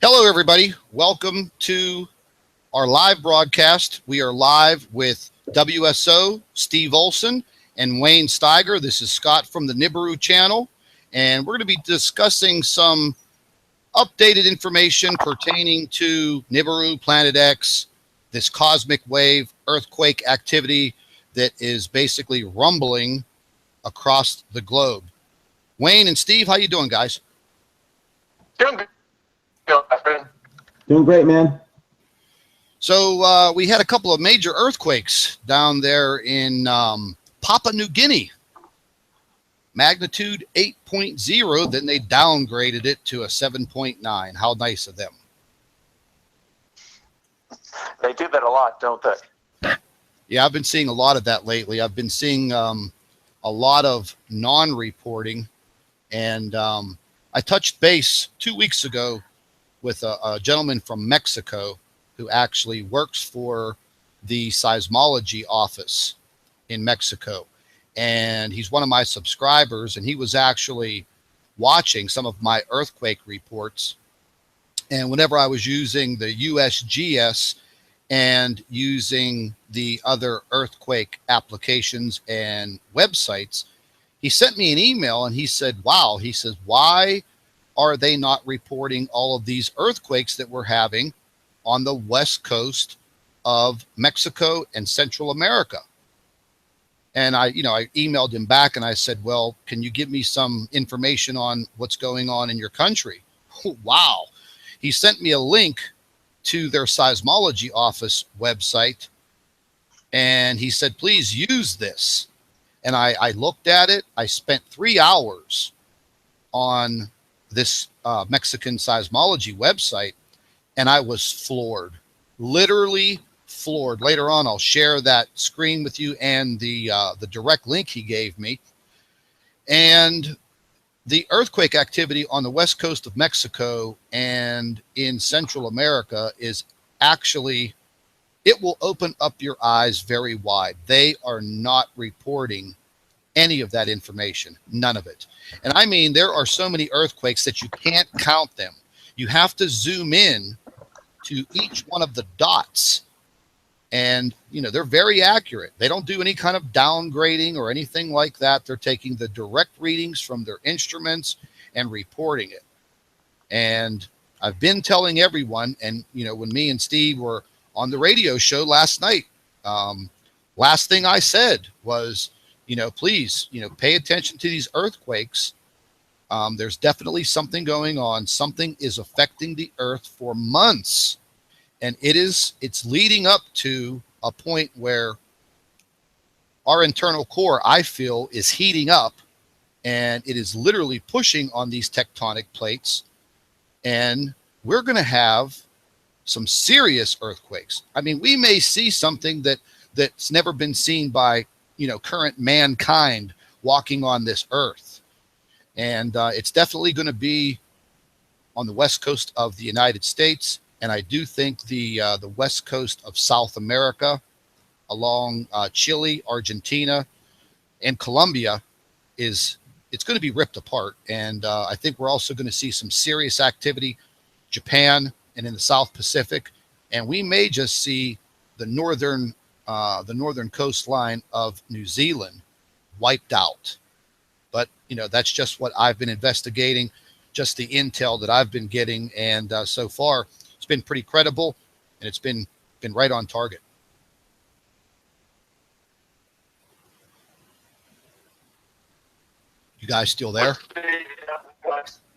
Hello, everybody. Welcome to our live broadcast. We are live with WSO, Steve Olson, and Wayne Steiger. This is Scott from the Nibiru channel, and we're going to be discussing some updated information pertaining to Nibiru, Planet X, this cosmic wave earthquake activity that is basically rumbling across the globe. Wayne and Steve, how you doing, guys? Doing good. Doing great, man. So we had a couple of major earthquakes down there in Papua New Guinea. Magnitude 8.0, then they downgraded it to a 7.9. How nice of them. They do that a lot, don't they? Yeah, I've been seeing a lot of that lately. I've been seeing a lot of non-reporting. And I touched base 2 weeks ago with a gentleman from Mexico who actually works for the seismology office in Mexico. And he's one of my subscribers, and he was actually watching some of my earthquake reports. And whenever I was using the USGS and using the other earthquake applications and websites, he sent me an email and he said, wow, he says, why are they not reporting all of these earthquakes that we're having on the west coast of Mexico and Central America? And I emailed him back and I said, well, can you give me some information on what's going on in your country? Wow. He sent me a link to their seismology office website. And he said, please use this. And I looked at it. I spent 3 hours on this Mexican seismology website, and I was floored, literally floored. Later on, I'll share that screen with you and the direct link he gave me. And the earthquake activity on the west coast of Mexico and in Central America is actually, it will open up your eyes very wide. They are not reporting any of that information, none of it. And I mean, there are so many earthquakes that you can't count them. You have to zoom in to each one of the dots. And, they're very accurate. They don't do any kind of downgrading or anything like that. They're taking the direct readings from their instruments and reporting it. And I've been telling everyone, and, when me and Steve were on the radio show last night, last thing I said was, please, pay attention to these earthquakes. There's definitely something going on. Something is affecting the earth for months. And it's leading up to a point where our internal core, I feel, is heating up, and it is literally pushing on these tectonic plates. And we're going to have some serious earthquakes. I mean, we may see something that's never been seen by, current mankind walking on this earth. And it's definitely going to be on the west coast of the United States. And I do think the west coast of South America, along Chile, Argentina, and Colombia, it's going to be ripped apart. And I think we're also going to see some serious activity, Japan and in the South Pacific, and we may just see the northern coastline of New Zealand wiped out. But that's just what I've been investigating, just the intel that I've been getting, and so far it's been pretty credible, and it's been right on target. You guys still there?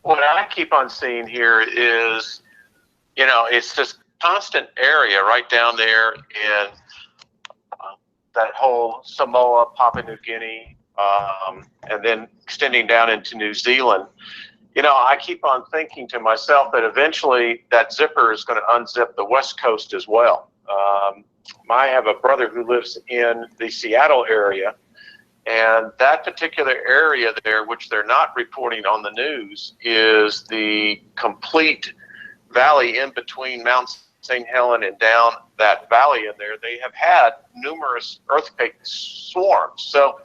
What I keep on seeing here is, it's this constant area right down there in that whole Samoa, Papua New Guinea, and then extending down into New Zealand. I keep on thinking to myself that eventually that zipper is going to unzip the West Coast as well. I have a brother who lives in the Seattle area, and that particular area there, which they're not reporting on the news, is the complete valley in between Mount St. Helen and down that valley in there, they have had numerous earthquake swarms. So,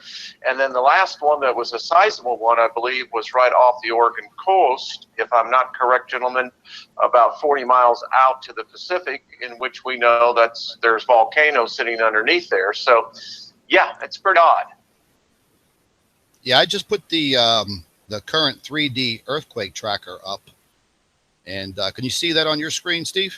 and then the last one that was a sizable one, I believe, was right off the Oregon coast, if I'm not correct, gentlemen, about 40 miles out to the Pacific, in which we know there's volcanoes sitting underneath there. So, yeah, it's pretty odd. Yeah, I just put the current 3D earthquake tracker up, and can you see that on your screen, Steve?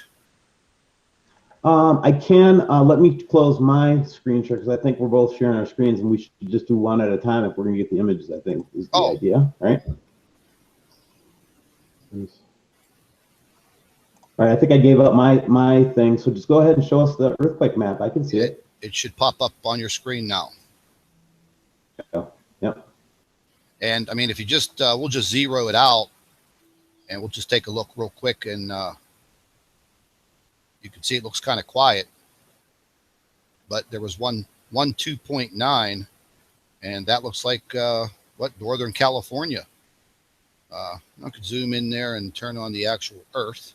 I can. Let me close my screen share, because I think we're both sharing our screens, and we should just do one at a time if we're going to get the images, I think, is the idea, right? All right, I think I gave up my thing, so just go ahead and show us the earthquake map. I can see it. It should pop up on your screen now. Oh, yep. And, I mean, if you just, we'll just zero it out, and we'll just take a look real quick, and you can see it looks kind of quiet, but there was one 2.9, and that looks like Northern California. I could zoom in there and turn on the actual Earth.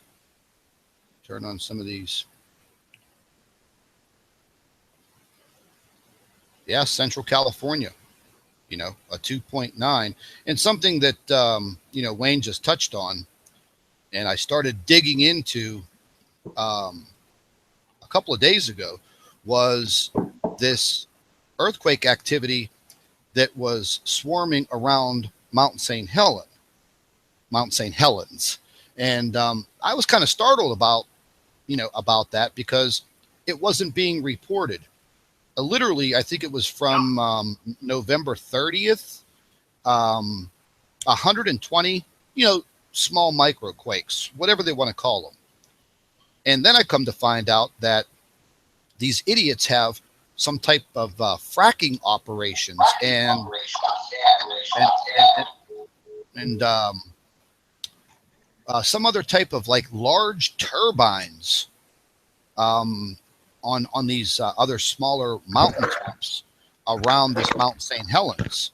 Turn on some of these. Yeah, Central California. You know, a 2.9, and something that you know, Wayne just touched on, and I started digging into a couple of days ago, was this earthquake activity that was swarming around Mount St. Helens. And I was kind of startled about that, because it wasn't being reported. Literally, I think it was from November 30th, 120, small microquakes, whatever they want to call them. And then I come to find out that these idiots have some type of fracking operations and some other type of like large turbines on these other smaller mountain tops around this Mount St. Helens.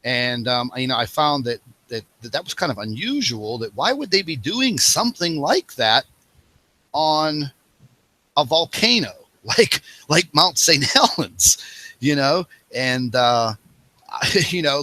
And I found that was kind of unusual. That why would they be doing something like that on a volcano like Mount St. Helens, and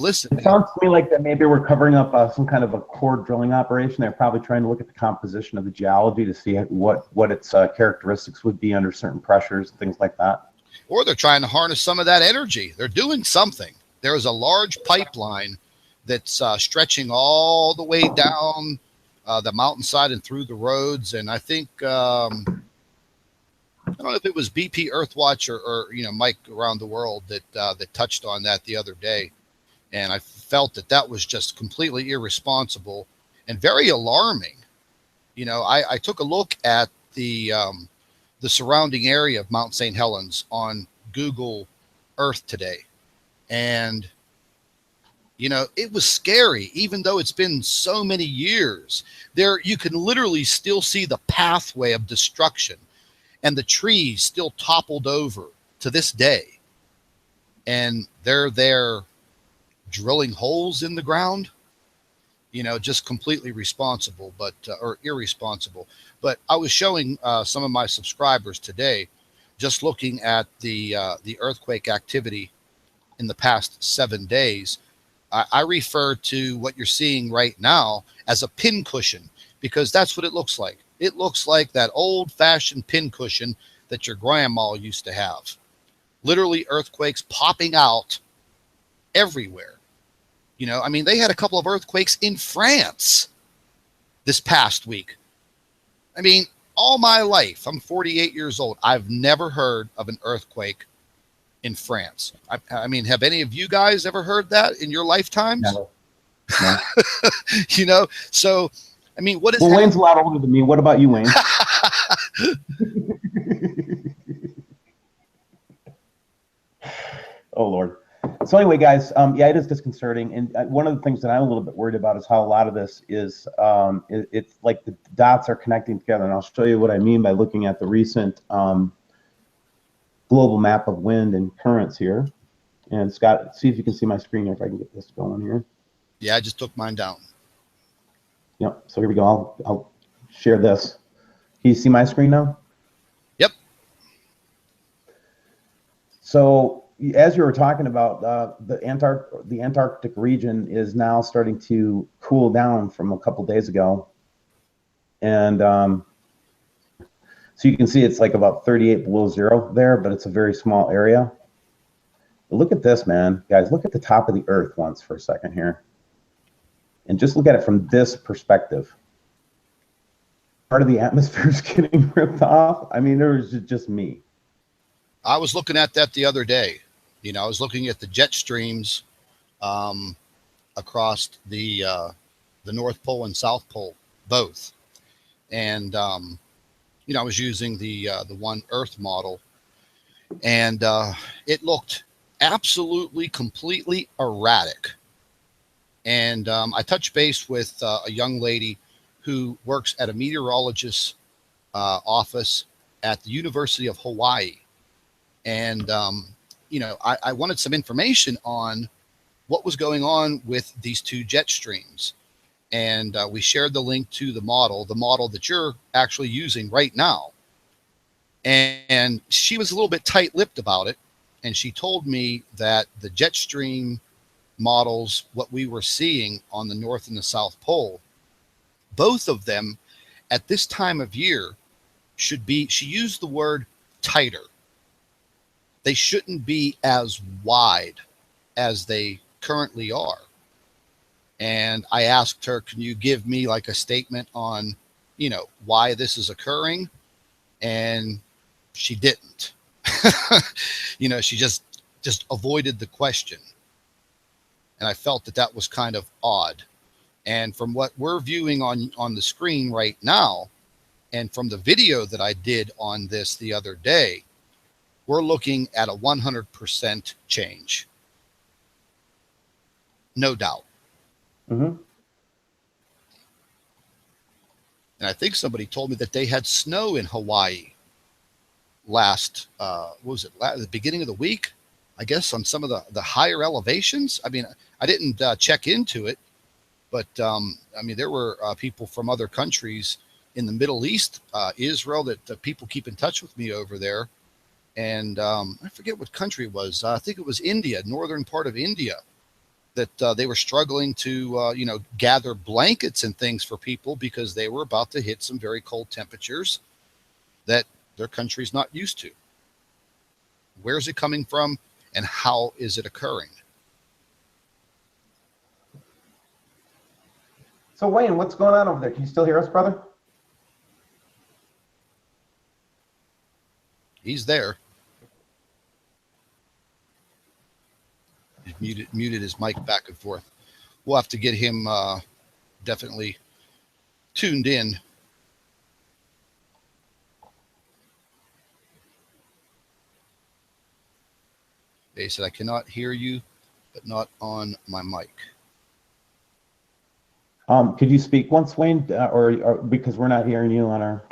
listen. It sounds to me like that maybe we're covering up some kind of a core drilling operation. They're probably trying to look at the composition of the geology to see what its characteristics would be under certain pressures and things like that. Or they're trying to harness some of that energy. They're doing something. There is a large pipeline that's stretching all the way down the mountainside and through the roads. And I think, I don't know if it was BP Earthwatch or Mike Around the World that touched on that the other day. And I felt that was just completely irresponsible and very alarming. I took a look at the surrounding area of Mount St. Helens on Google Earth today. And, it was scary, even though it's been so many years. You can literally still see the pathway of destruction, and the trees still toppled over to this day. And they're there drilling holes in the ground, just completely responsible, or irresponsible. But I was showing some of my subscribers today, just looking at the earthquake activity in the past 7 days. I refer to what you're seeing right now as a pincushion, because that's what it looks like. It looks like that old-fashioned pincushion that your grandma used to have. Literally earthquakes popping out everywhere. They had a couple of earthquakes in France this past week. All my life, I'm 48 years old, I've never heard of an earthquake in France. Have any of you guys ever heard that in your lifetimes? No. So, what is Well, Wayne's a lot older than me. What about you, Wayne? Oh, Lord. So anyway, guys, yeah, it is disconcerting. And one of the things that I'm a little bit worried about is how a lot of this is, it's like the dots are connecting together. And I'll show you what I mean by looking at the recent global map of wind and currents here. And Scott, see if you can see my screen here, if I can get this going here. Yeah, I just took mine down. Yep. So here we go. I'll share this. Can you see my screen now? Yep. So as you were talking about, the Antarctic region is now starting to cool down from a couple days ago. And so you can see it's like about 38 below zero there, but it's a very small area. But look at this, man. Guys, look at the top of the Earth once for a second here. And just look at it from this perspective. Part of the atmosphere is getting ripped off. I mean, there was just me. I was looking at that the other day. You know, I was looking at the jet streams across the North Pole and South Pole, both. And, you know, I was using the One Earth model, and it looked absolutely, completely erratic. And I touched base with a young lady who works at a meteorologist's office at the University of Hawaii. And, you know, I wanted some information on what was going on with these two jet streams. And we shared the link to the model that you're actually using right now. And she was a little bit tight-lipped about it. And she told me that the jet stream models, what we were seeing on the North and the South Pole, both of them at this time of year should be, she used the word tighter. They shouldn't be as wide as they currently are. And I asked her, can you give me like a statement on, you know, why this is occurring? And she didn't. You know, she just avoided the question. And I felt that that was kind of odd. And from what we're viewing on the screen right now, and from the video that I did on this the other day, we're looking at a 100% change. No doubt. Mm-hmm. And I think somebody told me that they had snow in Hawaii last, what was it, the beginning of the week, I guess, on some of the higher elevations. I mean, I didn't check into it, but I mean, there were people from other countries in the Middle East, Israel, that people keep in touch with me over there. And I forget what country it was. I think it was India, northern part of India, that they were struggling to, you know, gather blankets and things for people because they were about to hit some very cold temperatures that their country's not used to. Where's it coming from, and how is it occurring? So Wayne, what's going on over there? Can you still hear us, brother? He's there. He's muted his mic back and forth. We'll have to get him definitely tuned in. They said, I cannot hear you, but not on my mic. Could you speak once, Wayne, or because we're not hearing you on our...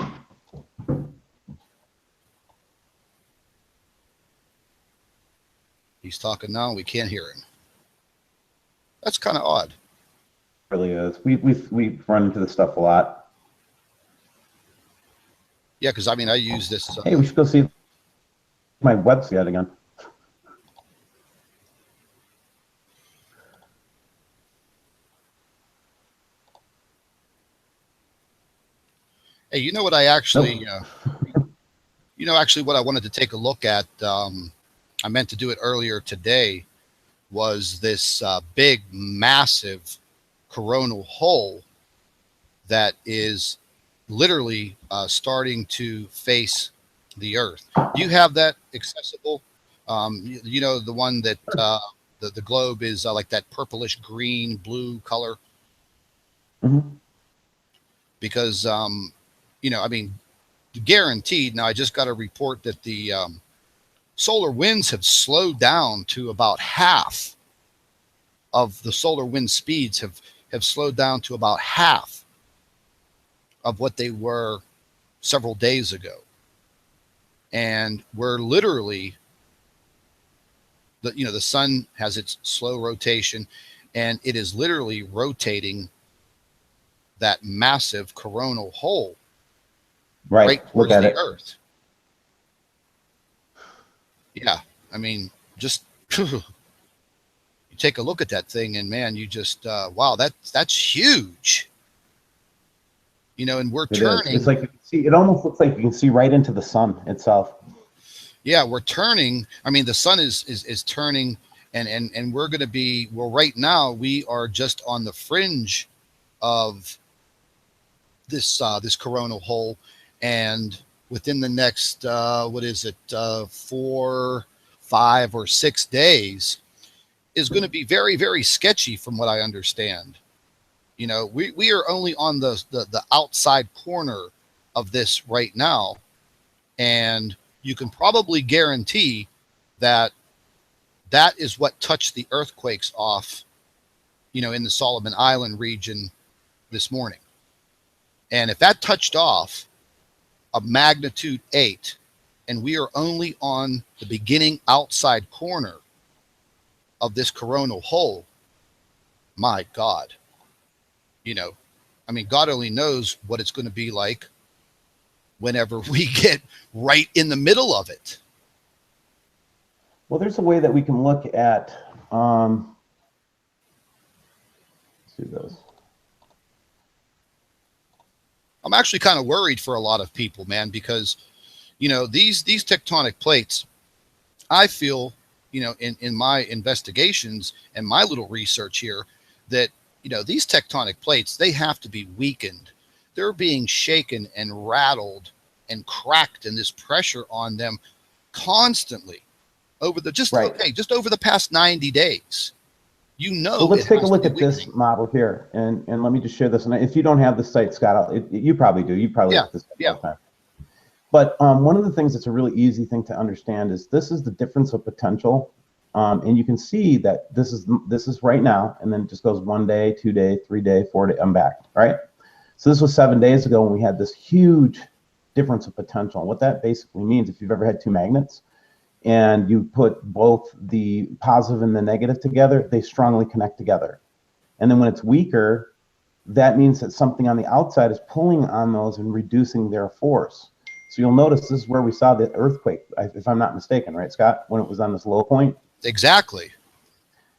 He's talking now, and we can't hear him. That's kind of odd. It really is. We've run into this stuff a lot. Yeah, because I mean, I use this. Hey, we should go see my website again. Hey, you know what I actually, you know, actually what I wanted to take a look at, I meant to do it earlier today, was this big, massive coronal hole that is literally starting to face the Earth. Do you have that accessible? You know, the one that the globe is like that purplish green, blue color? Mm-hmm. Because, you know, I mean, guaranteed. Now, I just got a report that the solar winds have slowed down to about half of the solar wind speeds have slowed down to about half of what they were several days ago. And we're literally, you know, the sun has its slow rotation, and it is literally rotating that massive coronal hole right Look towards at the it. Earth. Yeah, I mean, just you take a look at that thing, and man, you just wow, that's huge. You know, and we're It is. turning. It's like you can see. It almost looks like you can see right into the sun itself. Yeah, we're turning. I mean, the sun is turning, and we're going to be, well, right now we are just on the fringe of this coronal hole, and within the next what is it, 4, 5, or 6 days is going to be very, very sketchy from what I understand. You know, we are only on the outside corner of this right now, and you can probably guarantee that that is what touched the earthquakes off, you know, in the Solomon Island region this morning. And if that touched off a magnitude 8, and we are only on the beginning outside corner of this coronal hole, my God, you know, I mean, God only knows what it's going to be like whenever we get right in the middle of it. Well, there's a way that we can look at, let's do those. I'm actually kind of worried for a lot of people, man, because, you know, these tectonic plates, I feel, you know, in my investigations and my little research here, that, you know, these tectonic plates, they have to be weakened. They're being shaken and rattled and cracked, and this pressure on them constantly over the just over the past 90 days. You know, well, let's take a look at this model here, and let me just share this. And if you don't have the site, Scott, you probably do. You probably look at this all the time. But one of the things that's a really easy thing to understand is this is the difference of potential, and you can see that this is right now, and then it just goes 1 day, 2 day, 3 day, 4 day. I'm back, right? So this was 7 days ago when we had this huge difference of potential. And what that basically means, if you've ever had two magnets, and you put both the positive and the negative together, they strongly connect together. And then when it's weaker, that means that something on the outside is pulling on those and reducing their force. So you'll notice this is where we saw the earthquake, if I'm not mistaken, right, Scott? When it was on this low point? Exactly.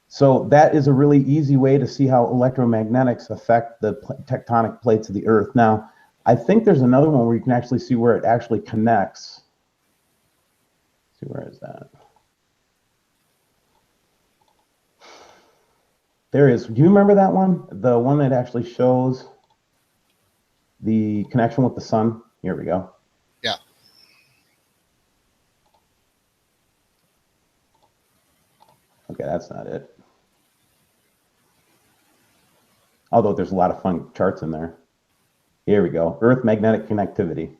So that is a really easy way to see how electromagnetics affect the tectonic plates of the Earth. Now, I think there's another one where you can actually see where it actually connects. Where is that? There is. Do you remember that one? The one that actually shows the connection with the sun? Here we go. Yeah. Okay, that's not it. Although there's a lot of fun charts in there. Here we go. Earth magnetic connectivity.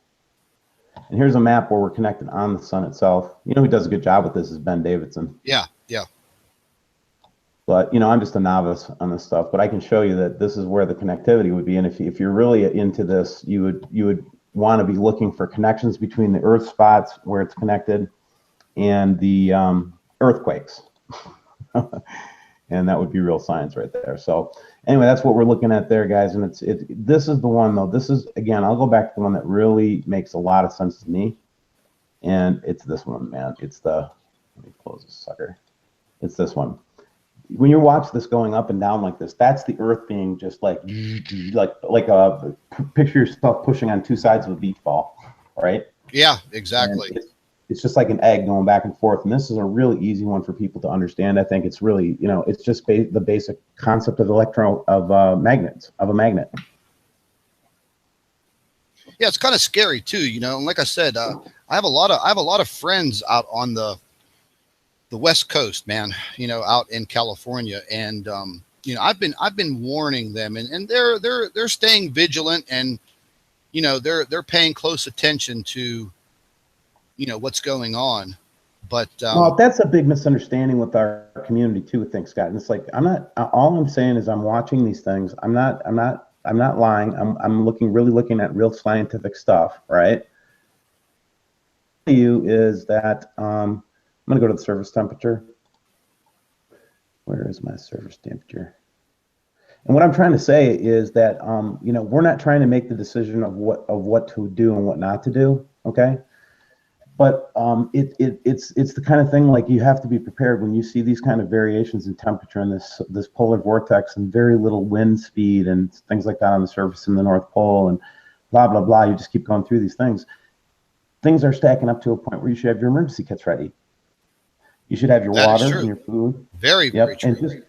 And here's a map where we're connected on the sun itself. You know who does a good job with this is Ben Davidson. Yeah, yeah. But, you know, I'm just a novice on this stuff, but I can show you that this is where the connectivity would be. And if you're really into this, you would want to be looking for connections between the Earth spots where it's connected and the earthquakes. And that would be real science right there. So anyway, that's what we're looking at there, guys. And this is the one, though. This is, again, I'll go back to the one that really makes a lot of sense to me. And it's this one, man. It's the, let me close this sucker. It's this one. When you watch this going up and down like this, that's the Earth being just like a picture yourself pushing on two sides of a beach ball, right? Yeah, exactly. It's just like an egg going back and forth. And this is a really easy one for people to understand. I think it's really, you know, it's just the basic concept of magnets, of a magnet. Yeah, it's kind of scary too, you know. And like I said, I have a lot of friends out on the West Coast, man. You know, out in California, and you know, I've been warning them, and they're staying vigilant, and you know, they're paying close attention to, you know, what's going on. But well, that's a big misunderstanding with our community too, I think, Scott. And it's like, all I'm saying is I'm watching these things. I'm not lying. I'm really looking at real scientific stuff, right? You is that I'm going to go to the surface temperature. Where is my surface temperature? And what I'm trying to say is that, you know, we're not trying to make the decision of what to do and what not to do. Okay. But it's the kind of thing, like, you have to be prepared when you see these kind of variations in temperature and this polar vortex and very little wind speed and things like that on the surface in the North Pole and blah, blah, blah. You just keep going through these things. Things are stacking up to a point where you should have your emergency kits ready. You should have your water and your food. Very true.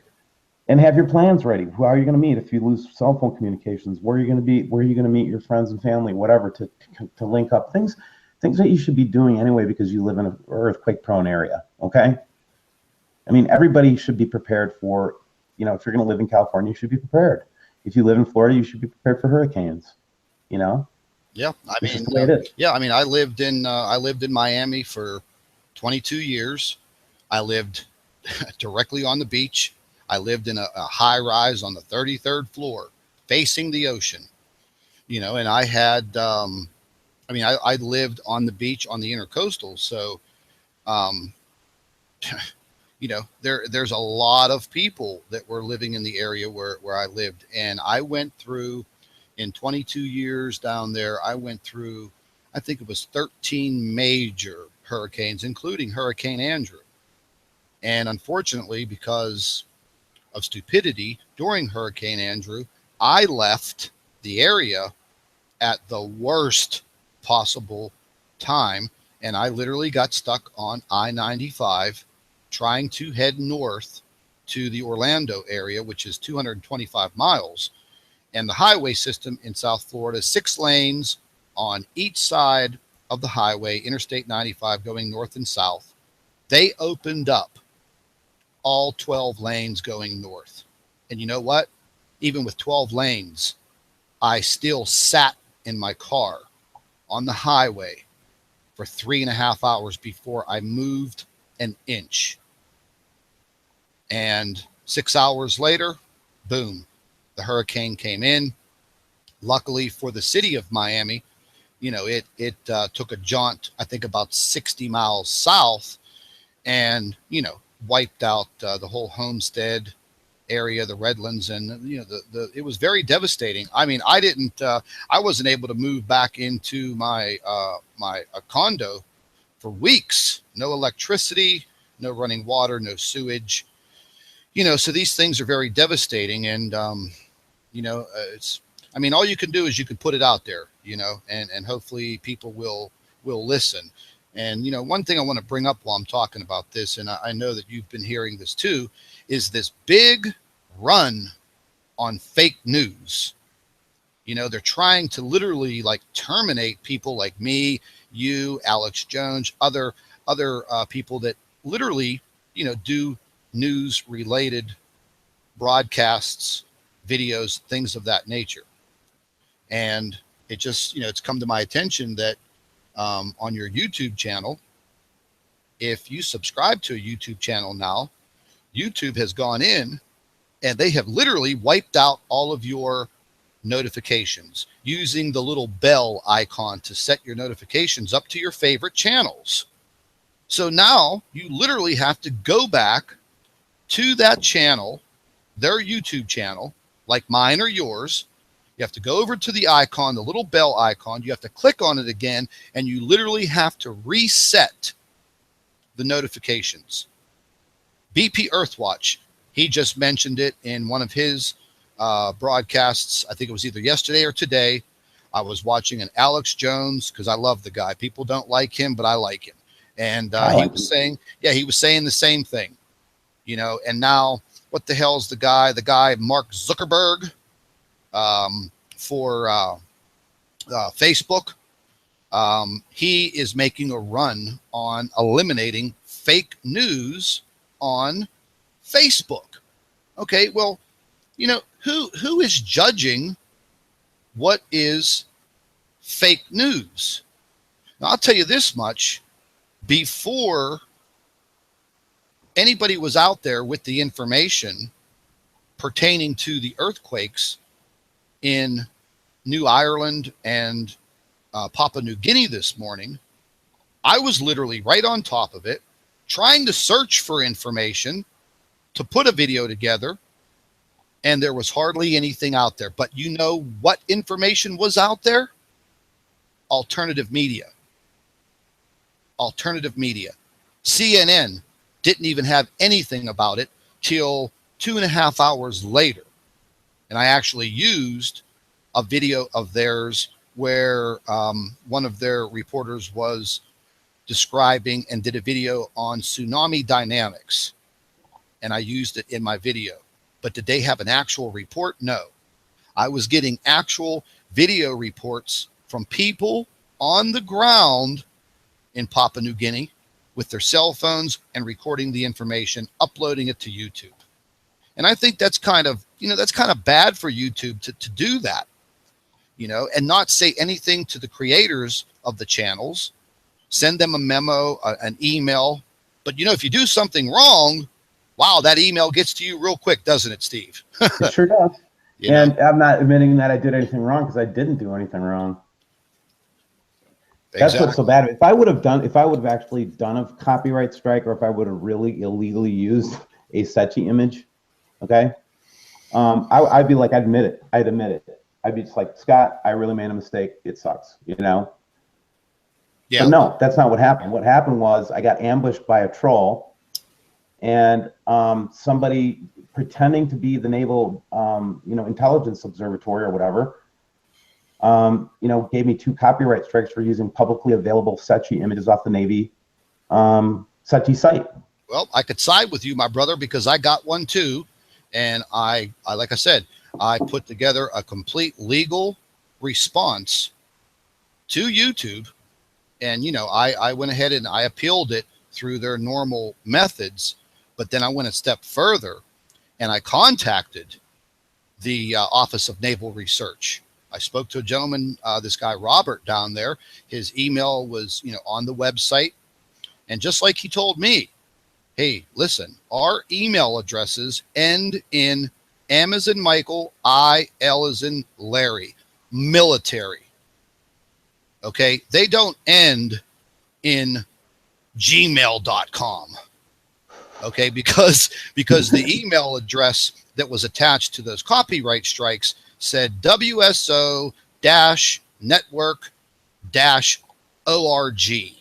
And have your plans ready. Who are you going to meet if you lose cell phone communications? Where are you going to be? Where are you going to meet your friends and family? Whatever, to link up. Things that you should be doing anyway, because you live in an earthquake-prone area. Okay. I mean, everybody should be prepared for. You know, if you're going to live in California, you should be prepared. If you live in Florida, you should be prepared for hurricanes. You know. Yeah, I mean, I mean, I lived in Miami for 22 years. I lived directly on the beach. I lived in a high rise on the 33rd floor, facing the ocean. You know, and I had, I mean, I lived on the beach on the intercoastal, so, you know, there's a lot of people that were living in the area where I lived, and I went through. In 22 years down there, I went through, I think it was 13 major hurricanes, including Hurricane Andrew. And unfortunately, because of stupidity during Hurricane Andrew, I left the area at the worst possible time. And I literally got stuck on I-95 trying to head north to the Orlando area, which is 225 miles. And the highway system in South Florida is 6 lanes on each side of the highway, Interstate 95 going north and south. They opened up all 12 lanes going north. And you know what? Even with 12 lanes, I still sat in my car on the highway for 3.5 hours before I moved an inch. And 6 hours later, boom. The hurricane came in. Luckily for the city of Miami, you know, it took a jaunt, I think about 60 miles south, and, you know, wiped out the whole Homestead area, the Redlands, and, you know, it was very devastating. I mean, I wasn't able to move back into my condo for weeks. No electricity, no running water, no sewage. You know, so these things are very devastating, and you know, I mean, all you can do is you can put it out there, you know, and hopefully people will listen. And, you know, one thing I want to bring up while I'm talking about this, and I know that you've been hearing this too, is this big run on fake news. You know, they're trying to literally like terminate people like me, you, Alex Jones, other people that literally, you know, do news related broadcasts, videos, things of that nature. And it just, you know, it's come to my attention that on your YouTube channel, if you subscribe to a YouTube channel now, YouTube has gone in and they have literally wiped out all of your notifications using the little bell icon to set your notifications up to your favorite channels. So now you literally have to go back to that channel, their YouTube channel, like mine or yours. You have to go over to the icon, the little bell icon. You have to click on it again, and you literally have to reset the notifications. BP Earthwatch, he just mentioned it in one of his broadcasts. I think it was either yesterday or today. I was watching an Alex Jones, because I love the guy. People don't like him, but I like him. And he was saying the same thing. You know, and now what the hell's the guy, Mark Zuckerberg, for Facebook. He is making a run on eliminating fake news on Facebook. Okay, well, you know, who is judging what is fake news? Now, I'll tell you this much. Before anybody was out there with the information pertaining to the earthquakes in New Ireland and Papua New Guinea this morning, I was literally right on top of it, trying to search for information to put a video together and there was hardly anything out there. But you know what information was out there? Alternative media. Alternative media. CNN didn't even have anything about it till 2.5 hours later. And I actually used a video of theirs where one of their reporters was describing and did a video on tsunami dynamics. And I used it in my video. But did they have an actual report? No. I was getting actual video reports from people on the ground in Papua New Guinea with their cell phones and recording the information, uploading it to YouTube. And I think that's kind of, that's kind of bad for YouTube to do that, and not say anything to the creators of the channels, send them a memo, an email. But, if you do something wrong, wow, that email gets to you real quick, doesn't it, Steve? It sure does. And I'm not admitting that I did anything wrong because I didn't do anything wrong. That's what's so bad. If I would have actually done a copyright strike, or if I would have really illegally used a SETI image, okay, I'd be like, I'd admit it. I'd be just like, Scott, I really made a mistake. It sucks, Yeah. But no, that's not what happened. What happened was I got ambushed by a troll, and somebody pretending to be the Naval, Intelligence Observatory or whatever, gave me 2 copyright strikes for using publicly available SETI images off the Navy SETI site. Well, I could side with you, my brother, because I got one too. And I like I said, I put together a complete legal response to YouTube. And, I went ahead and I appealed it through their normal methods. But then I went a step further and I contacted the Office of Naval Research. I spoke to a gentleman, this guy, Robert, down there. His email was, on the website. And just like he told me, hey, listen, our email addresses end in M as in Michael, I, L as in Larry, military. Okay. They don't end in gmail.com. Okay. Because the email address that was attached to those copyright strikes said WSO-network-org.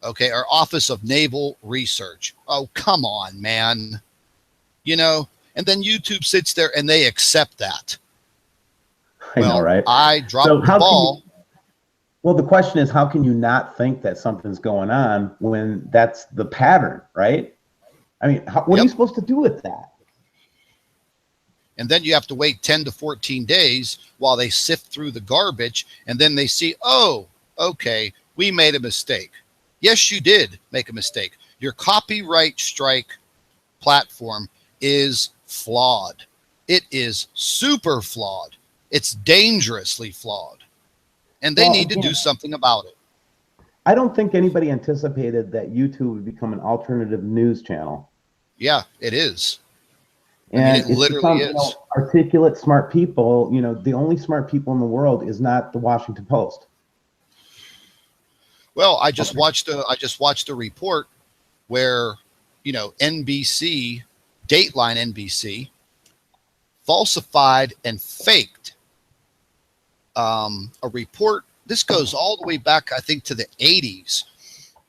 Okay, our Office of Naval Research. Oh, come on, man. And then YouTube sits there and they accept that. I know, right? I dropped the ball. Well, the question is, how can you not think that something's going on when that's the pattern, right? I mean, what are you supposed to do with that? And then you have to wait 10 to 14 days while they sift through the garbage. And then they see, oh, okay, we made a mistake. Yes, you did make a mistake. Your copyright strike platform is flawed. It is super flawed. It's dangerously flawed. And they need to do something about it. I don't think anybody anticipated that YouTube would become an alternative news channel. Yeah, it is. And it literally is. Articulate, smart people, the only smart people in the world is not the Washington Post. Well, I just watched a report where, NBC, Dateline NBC, falsified and faked a report. This goes all the way back, I think, to the 80s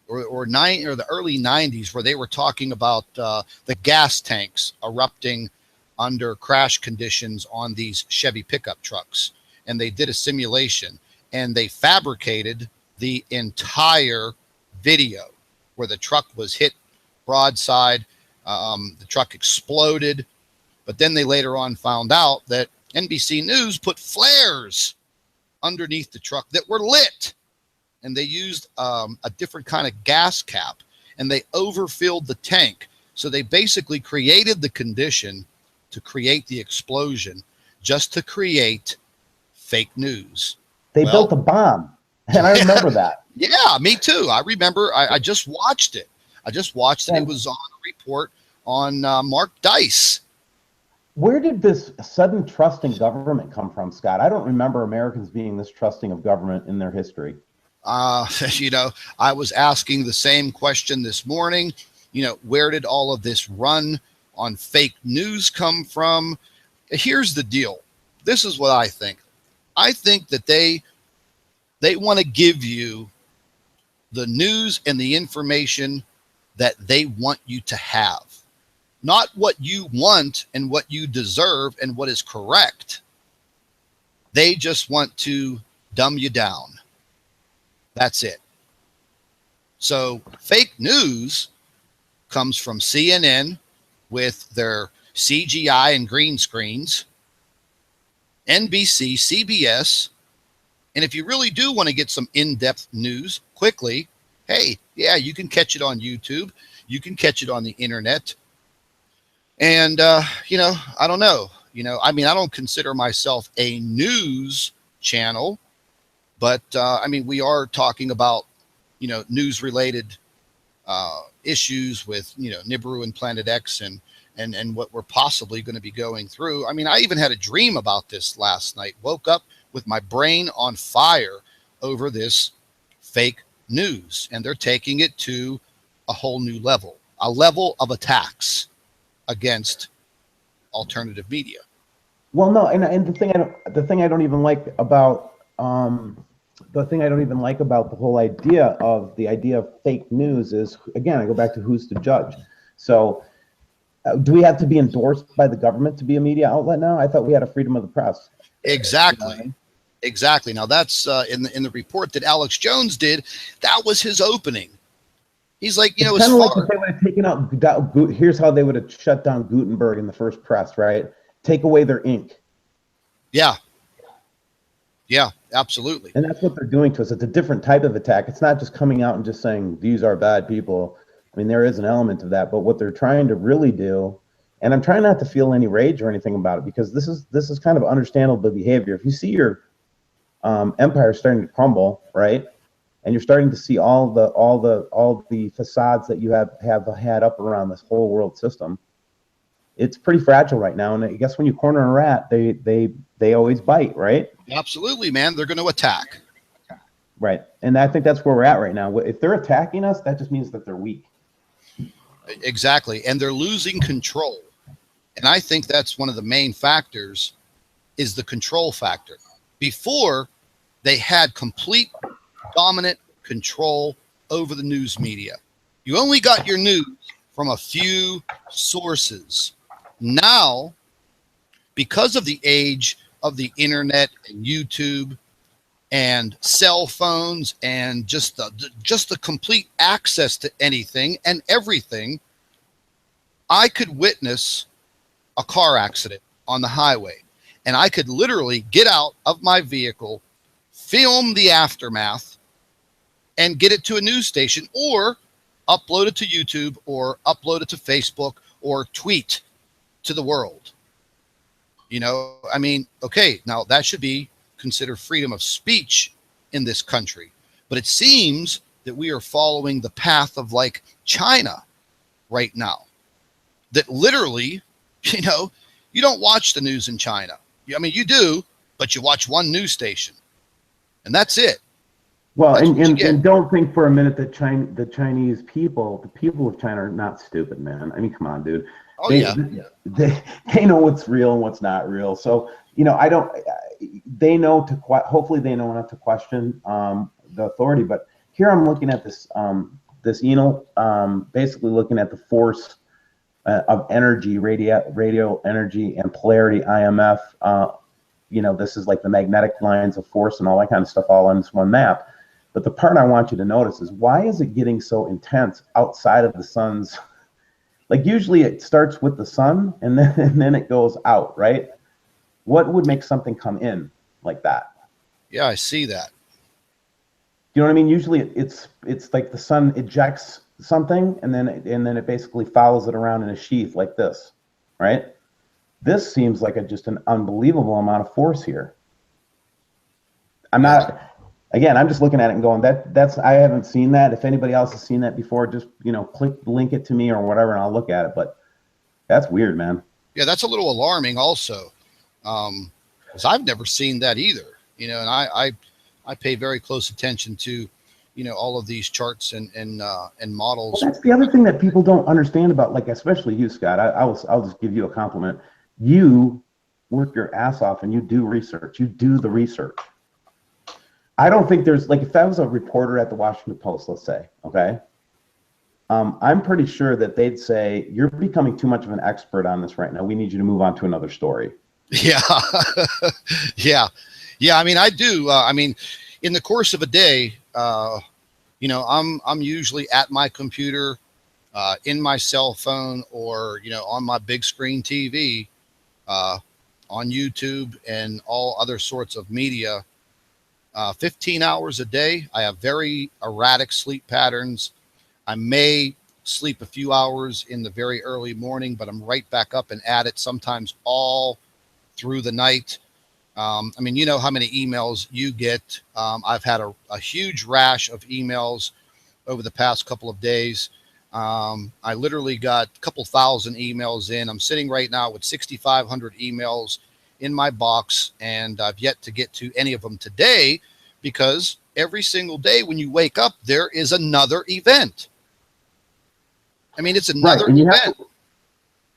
or the early 90s, where they were talking about the gas tanks erupting under crash conditions on these Chevy pickup trucks. And they did a simulation and they fabricated the entire video where the truck was hit broadside. The truck exploded. But then they later on found out that NBC News put flares underneath the truck that were lit. And they used a different kind of gas cap, and they overfilled the tank. So they basically created the condition to create the explosion, just to create fake news. They built a bomb, and I remember that. Yeah, me too. I remember. I just watched it. It was on a report on Mark Dice. Where did this sudden trust in government come from, Scott? I don't remember Americans being this trusting of government in their history. I was asking the same question this morning. Where did all of this run on fake news come from. Here's the deal. This is what I think. I think that they want to give you the news and the information that they want you to have, not what you want and what you deserve and what is correct. They just want to dumb you down. That's it. So fake news comes from CNN with their CGI and green screens, NBC, CBS. And if you really do want to get some in-depth news quickly, hey, yeah, you can catch it on YouTube. You can catch it on the internet. And, I don't know. I don't consider myself a news channel, but, we are talking about, news-related issues with, Nibiru and Planet X and what we're possibly going to be going through. I even had a dream about this last night. Woke up with my brain on fire over this fake news, and they're taking it to a whole new level, a level of attacks against alternative media. Well, no, and the thing I don't even like about the whole idea of fake news is, again, I go back to who's to judge. So do we have to be endorsed by the government to be a media outlet now? I thought we had a freedom of the press. Exactly. Exactly. Now that's in the report that Alex Jones did. That was his opening. He's like, it's kind of like if they would have taken out. Here's how they would have shut down Gutenberg in the first press, right? Take away their ink. Yeah. Yeah, absolutely. And that's what they're doing to us. It's a different type of attack. It's not just coming out and just saying these are bad people. There is an element of that, but what they're trying to really do, and I'm trying not to feel any rage or anything about it, because this is kind of understandable behavior. If you see your empire starting to crumble, right, and you're starting to see all the facades that you have had up around this whole world system, it's pretty fragile right now. And I guess when you corner a rat, they always bite, right? Absolutely, man. They're going to attack. Right, and I think that's where we're at right now. If they're attacking us, that just means that they're weak. Exactly, and they're losing control. And I think that's one of the main factors, is the control factor. Before, they had complete dominant control over the news media. You only got your news from a few sources. Now, because of the age of the internet and YouTube and cell phones and just the complete access to anything and everything, I could witness a car accident on the highway, and I could literally get out of my vehicle, film the aftermath, and get it to a news station, or upload it to YouTube, or upload it to Facebook, or tweet to the world. Okay, now that should be considered freedom of speech in this country. But it seems that we are following the path of like China right now. That literally, you don't watch the news in China. You do, but you watch one news station, and that's it. Well, and don't think for a minute that the Chinese people, the people of China, are not stupid, man. Come on, dude. Oh, they know what's real and what's not real. So, they know hopefully they know not to question the authority. But here I'm looking at this basically looking at the force of energy, radio energy, and polarity, IMF. This is like the magnetic lines of force and all that kind of stuff all on this one map. But the part I want you to notice is, why is it getting so intense outside of the sun's? Like, usually it starts with the sun and then it goes out, right? What would make something come in like that? Yeah, I see that. You know what I mean? Usually it's like the sun ejects something and then it basically follows it around in a sheath like this, right? This seems like just an unbelievable amount of force here. I'm just looking at it and going, I haven't seen that. If anybody else has seen that before, just, link it to me or whatever, and I'll look at it. But that's weird, man. Yeah, that's a little alarming also. Because I've never seen that either. And I pay very close attention to, all of these charts and models. Well, that's the other thing that people don't understand about, like, especially you, Scott. I'll just give you a compliment. You work your ass off and you do research. You do the research. I don't think there's, like, if I was a reporter at the Washington Post, let's say, okay, I'm pretty sure that they'd say, you're becoming too much of an expert on this right now. We need you to move on to another story. Yeah. Yeah. I mean, I do. In the course of a day, I'm usually at my computer, in my cell phone, or, on my big screen TV, on YouTube and all other sorts of media. 15 hours a day. I have very erratic sleep patterns. I may sleep a few hours in the very early morning, but I'm right back up and at it, sometimes all through the night. You know how many emails you get. I've had a huge rash of emails over the past couple of days. I literally got a couple thousand emails in. I'm sitting right now with 6,500 emails in my box, and I've yet to get to any of them today, because every single day when you wake up, there is another event. It's another event.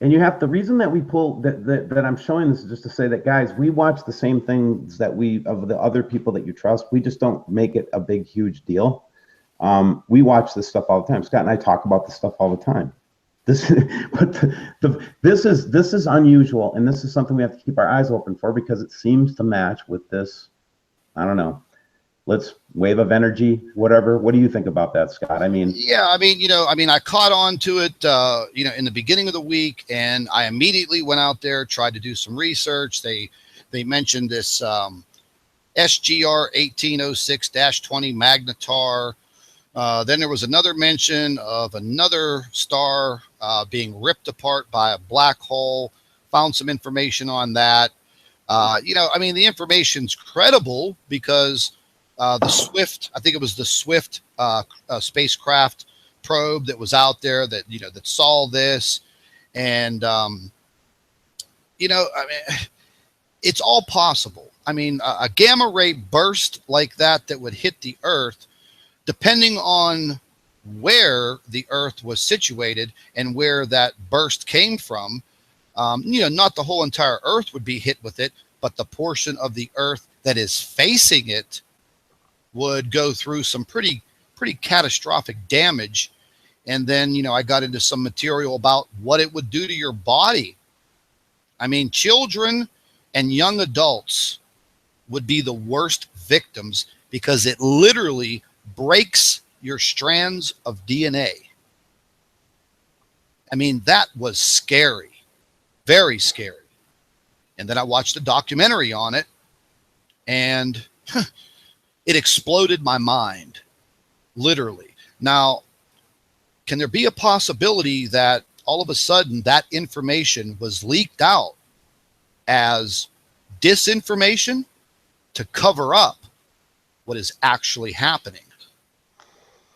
And you have, the reason that we pull that I'm showing this is just to say that, guys, we watch the same things that of the other people that you trust. We just don't make it a big, huge deal. We watch this stuff all the time. Scott and I talk about this stuff all the time. This is unusual, and this is something we have to keep our eyes open for, because it seems to match with this, I don't know, let's wave of energy, whatever. What do you think about that, Scott? I caught on to it, in the beginning of the week, and I immediately went out there, tried to do some research. They mentioned this SGR 1806-20 magnetar. Then there was another mention of another star being ripped apart by a black hole. Found some information on that. The information's credible, because the Swift, I think it was the Swift spacecraft probe that was out there that saw this. And, it's all possible. A gamma ray burst like that would hit the Earth, depending on where the Earth was situated and where that burst came from, not the whole entire Earth would be hit with it, but the portion of the Earth that is facing it would go through some pretty catastrophic damage. And then, I got into some material about what it would do to your body. Children and young adults would be the worst victims, because it literally breaks your strands of DNA. That was scary, very scary. And then I watched a documentary on it, and it exploded my mind, literally. Now, can there be a possibility that all of a sudden that information was leaked out as disinformation to cover up what is actually happening?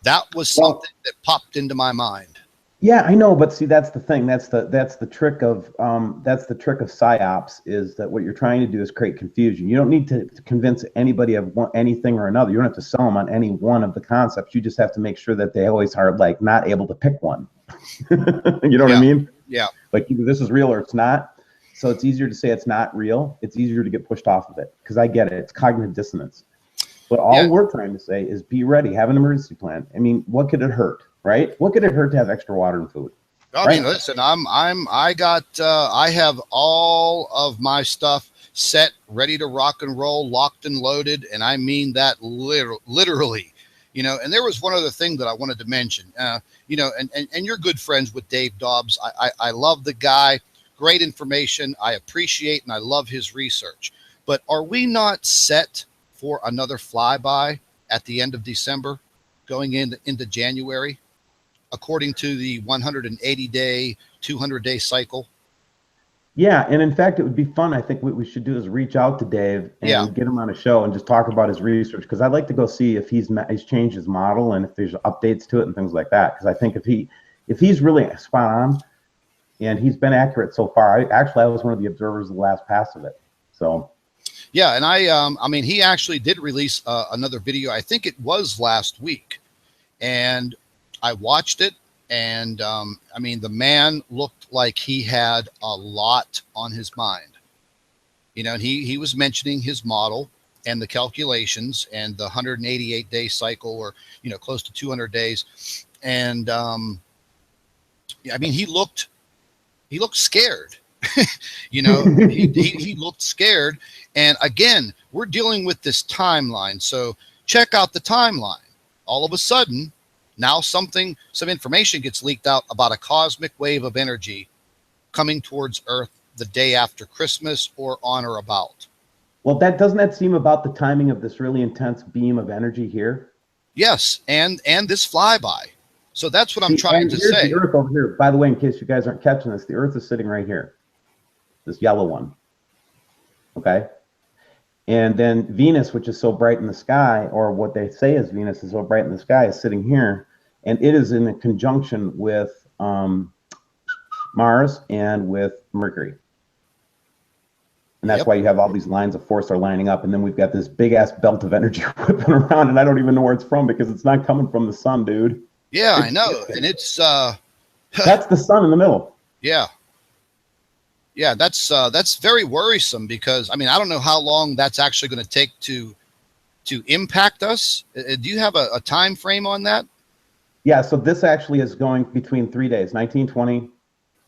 That was something that popped into my mind. Yeah, I know, but see, that's the thing. That's the trick of psyops, is that what you're trying to do is create confusion. You don't need to convince anybody of anything or another. You don't have to sell them on any one of the concepts. You just have to make sure that they always are, like, not able to pick one. You know what I mean? Yeah. Like, either this is real or it's not. So it's easier to say it's not real. It's easier to get pushed off of it, because I get it. It's cognitive dissonance. But all we're trying to say is be ready, have an emergency plan. What could it hurt, right? What could it hurt to have extra water and food? Listen, I have all of my stuff set, ready to rock and roll, locked and loaded. And I mean that literally, and there was one other thing that I wanted to mention, and you're good friends with Dave Dobbs. I love the guy, great information. I appreciate and I love his research, but are we not set for another flyby at the end of December, going into January, according to the 180-day, 200-day cycle? Yeah, and in fact, it would be fun. I think what we should do is reach out to Dave and get him on a show and just talk about his research, because I'd like to go see if he's changed his model and if there's updates to it and things like that. Because I think if he's really spot on and he's been accurate so far. I was one of the observers of the last pass of it. So. Yeah, and I mean, he actually did release another video. I think it was last week, and I watched it, and I mean, the man looked like he had a lot on his mind. You know, and he was mentioning his model and the calculations and the 188-day cycle, or you know, close to 200 days, and I mean, he looked scared. You know, he looked scared. And again, we're dealing with this timeline. So check out the timeline. All of a sudden, now some information gets leaked out about a cosmic wave of energy coming towards Earth the day after Christmas or on or about. Well, doesn't that seem about the timing of this really intense beam of energy here? Yes, and this flyby. So that's what I'm trying to say. The Earth over here. By the way, in case you guys aren't catching this, the Earth is sitting right here. This yellow one. Okay? And then Venus, which is so bright in the sky, or what they say is Venus is so bright in the sky, is sitting here. And it is in a conjunction with Mars and with Mercury. And that's why you have all these lines of force are lining up. And then we've got this big-ass belt of energy whipping around, and I don't even know where it's from because it's not coming from the sun, dude. Yeah, I know. And it's... that's the sun in the middle. Yeah. Yeah, that's very worrisome because, I mean, I don't know how long that's actually going to take to impact us. Do you have a time frame on that? Yeah, so this actually is going between 3 days, 19, 20,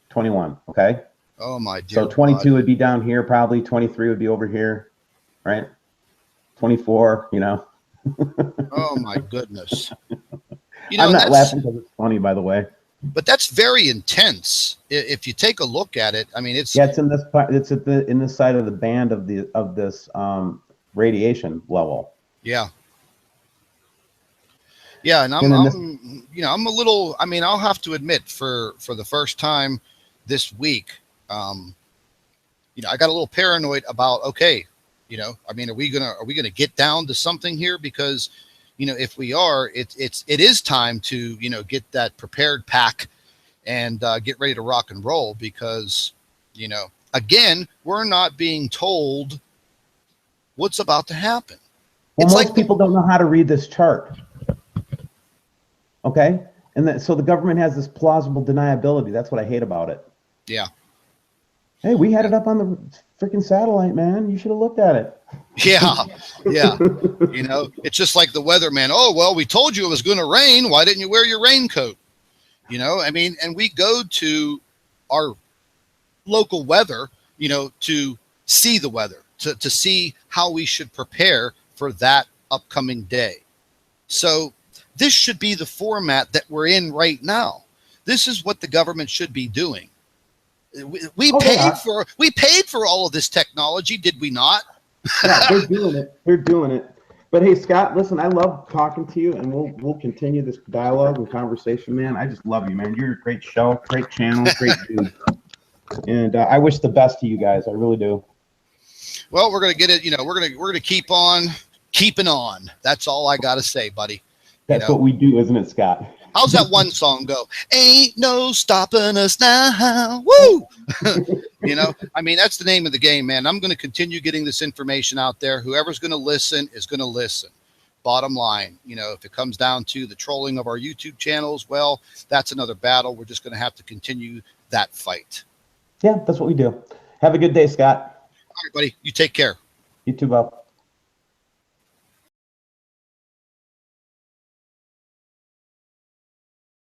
21, okay? Oh, my dear. So 22 would be down here, probably. 23 would be over here, right? 24, you know. Oh, my goodness. You know, I'm not laughing because it's funny, by the way. But that's very intense. If you take a look at it, I mean, it's it's in this part. It's in this side of the band of this radiation level. Yeah. Yeah, and I'm you know, I'm a little. I mean, I'll have to admit, for the first time this week, you know, I got a little paranoid about. Okay, you know, I mean, are we gonna get down to something here? Because you know, if we are, it is time to, you know, get that prepared pack and get ready to rock and roll because, you know, again, we're not being told what's about to happen. Well, most people don't know how to read this chart. Okay? And so the government has this plausible deniability. That's what I hate about it. Yeah. Hey, we had it up on the freaking satellite, man. You should have looked at it. Yeah, yeah. You know, it's just like the weatherman. Oh, well, we told you it was going to rain. Why didn't you wear your raincoat? You know, I mean, and we go to our local weather, you know, to see the weather, to see how we should prepare for that upcoming day. So this should be the format that we're in right now. This is what the government should be doing. We paid for all of this technology, did we not? Yeah, they're doing it. They're doing it. But hey, Scott, listen, I love talking to you, and we'll continue this dialogue and conversation, man. I just love you, man. You're a great show, great channel, great dude. And I wish the best to you guys. I really do. Well, we're gonna get it. You know, we're gonna keep on keeping on. That's all I gotta say, buddy. That's what we do, isn't it, Scott? How's that one song go? Ain't no stopping us now. Woo! You know, I mean, that's the name of the game, man. I'm going to continue getting this information out there. Whoever's going to listen is going to listen. Bottom line, you know, if it comes down to the trolling of our YouTube channels, well, that's another battle. We're just going to have to continue that fight. Yeah, that's what we do. Have a good day, Scott. All right, buddy. You take care. You too, Bob.